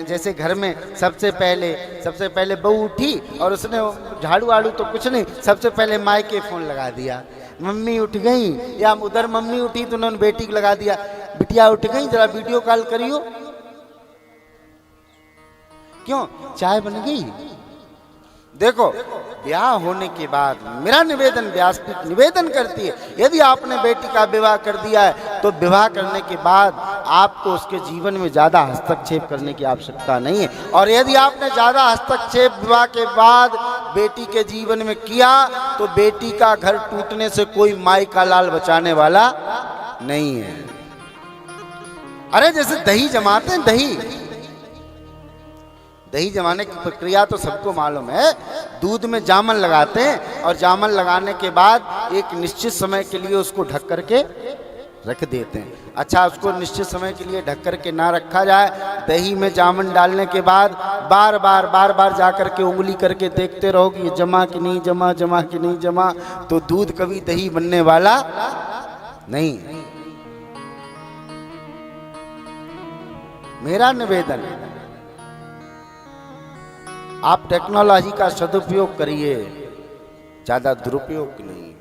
जैसे घर में सबसे पहले बहू उठी और उसने झाड़ू वाड़ू तो कुछ नहीं, सबसे पहले माई के फोन लगा दिया। मम्मी उठ गई या उधर मम्मी उठी तो उन्होंने बेटी को लगा दिया, बिटिया उठ गई जरा वीडियो कॉल करियो। क्यों? चाय बन गई। देखो, ब्याह होने के बाद मेरा निवेदन, व्यासपीठ निवेदन करती है, यदि आपने बेटी का विवाह कर दिया है तो विवाह करने के बाद आपको उसके जीवन में ज़्यादा हस्तक्षेप करने की आवश्यकता नहीं है। और यदि आपने ज़्यादा हस्तक्षेप विवाह के बाद बेटी के जीवन में किया तो बेटी का घर टूटने से कोई माई का लाल बचाने वाला नहीं है। अरे जैसे दही जमाते हैं, दही जमाने की प्रक्रिया तो सबको मालूम है। दूध में जामन लगाते हैं और जामन लगाने के बाद एक निश्चित समय के लिए उसको ढक करके रख देते हैं। अच्छा, उसको निश्चित समय के लिए ढक करके ना रखा जाए, दही में जामन डालने के बाद बार बार जा करके उंगली करके देखते रहो कि ये जमा कि नहीं जमा, जमा कि नहीं जमा, तो दूध कभी दही बनने वाला नहीं। मेरा निवेदन, आप टेक्नोलॉजी का सदुपयोग करिए, ज़्यादा दुरुपयोग नहीं।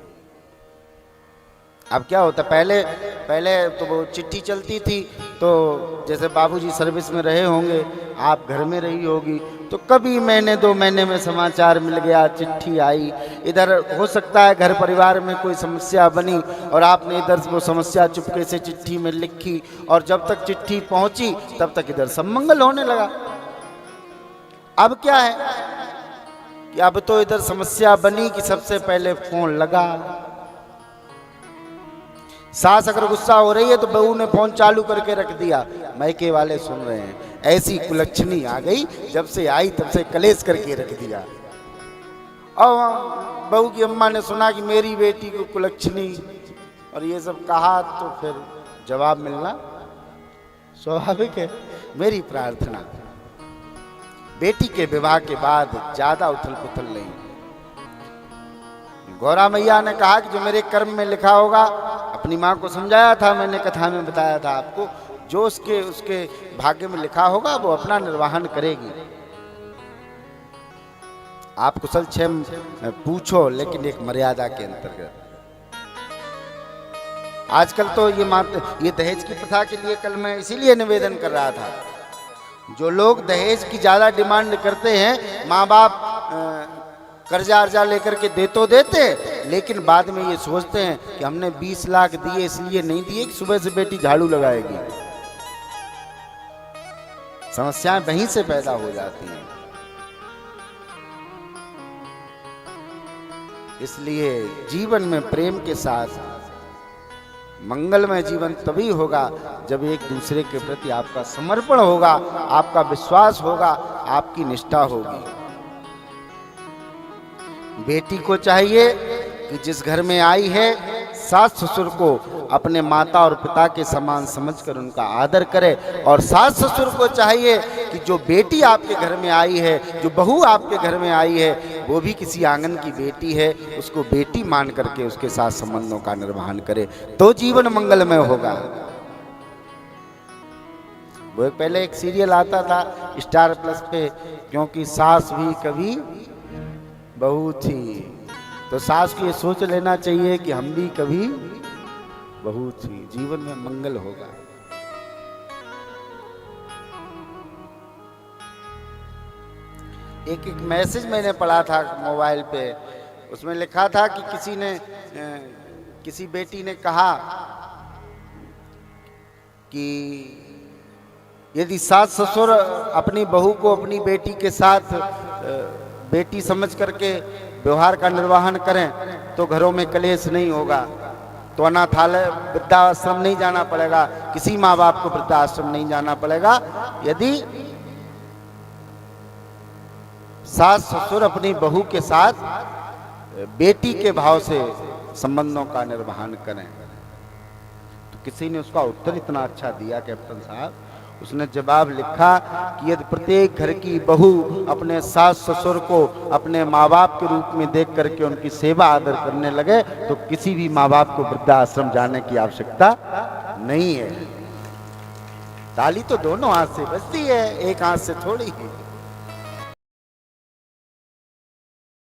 अब क्या होता, पहले तो वो चिट्ठी चलती थी, तो जैसे बाबूजी सर्विस में रहे होंगे, आप घर में रही होगी, तो कभी महीने 2 महीने में समाचार मिल गया, चिट्ठी आई। इधर हो सकता है घर परिवार में कोई समस्या बनी और आपने इधर वो समस्या चुपके से चिट्ठी में लिखी, और जब तक चिट्ठी पहुंची तब तक इधर सब मंगल होने लगा। अब क्या है कि अब तो इधर समस्या बनी कि सबसे पहले फोन लगा। सास अगर गुस्सा हो रही है तो बहू ने फोन चालू करके रख दिया, मायके वाले सुन रहे हैं। ऐसी कुलक्षणी आ गई, जब से आई तब से कलेश करके रख दिया। और बहू की अम्मा ने सुना कि मेरी बेटी को कुलक्षणी और ये सब कहा, तो फिर जवाब मिलना स्वाभाविक है। मेरी प्रार्थना, बेटी के विवाह के बाद ज्यादा उथल पुथल नहीं। गौरा मैया ने कहा कि जो मेरे कर्म में लिखा होगा, अपनी माँ को समझाया था मैंने, कथा में बताया था आपको, जो उसके भाग्य में लिखा होगा वो अपना निर्वहन करेगी। आप कुशल क्षेम पूछो, लेकिन एक मर्यादा के अंतर्गत। आजकल तो ये दहेज की प्रथा के लिए कल मैं इसीलिए निवेदन कर रहा था, जो लोग दहेज की ज़्यादा डिमांड करते हैं, माँ बाप कर्जा अर्जा लेकर के दे तो देते, लेकिन बाद में ये सोचते हैं कि हमने 20 लाख दिए इसलिए नहीं दिए कि सुबह से बेटी झाड़ू लगाएगी। समस्याएं वहीं से पैदा हो जाती हैं। इसलिए जीवन में प्रेम के साथ मंगलमय जीवन तभी होगा जब एक दूसरे के प्रति आपका समर्पण होगा, आपका विश्वास होगा, आपकी निष्ठा होगी। बेटी को चाहिए कि जिस घर में आई है, सास ससुर को अपने माता और पिता के समान समझकर उनका आदर करे, और सास ससुर को चाहिए कि जो बेटी आपके घर में आई है, जो बहू आपके घर में आई है, वो भी किसी आंगन की बेटी है, उसको बेटी मान करके उसके साथ संबंधों का निर्वहन करे, तो जीवन मंगलमय होगा। वो पहले एक सीरियल आता था स्टार प्लस पे, क्योंकि सास भी कभी बहू थी, तो सास को ये सोच लेना चाहिए कि हम भी कभी बहू थी, जीवन में मंगल होगा। एक मैसेज मैंने पढ़ा था मोबाइल पे, उसमें लिखा था कि किसी बेटी ने कहा कि यदि सास ससुर अपनी बहू को अपनी बेटी के साथ बेटी समझ करके व्यवहार का निर्वहन करें तो घरों में कलेश नहीं होगा, तो अनाथालय वृद्धाश्रम नहीं जाना पड़ेगा, किसी माँ बाप को वृद्धाश्रम नहीं जाना पड़ेगा, यदि सास ससुर अपनी बहू के साथ बेटी के भाव से संबंधों का निर्वहन करें। तो किसी ने उसका उत्तर इतना अच्छा दिया कैप्टन साहब, उसने जवाब लिखा कि यदि प्रत्येक घर की बहू अपने सास ससुर को अपने माँ बाप के रूप में देख करके उनकी सेवा आदर करने लगे तो किसी भी माँ बाप को वृद्धाश्रम जाने की आवश्यकता नहीं है। ताली तो दोनों हाथ से बजती है, एक हाथ से थोड़ी है।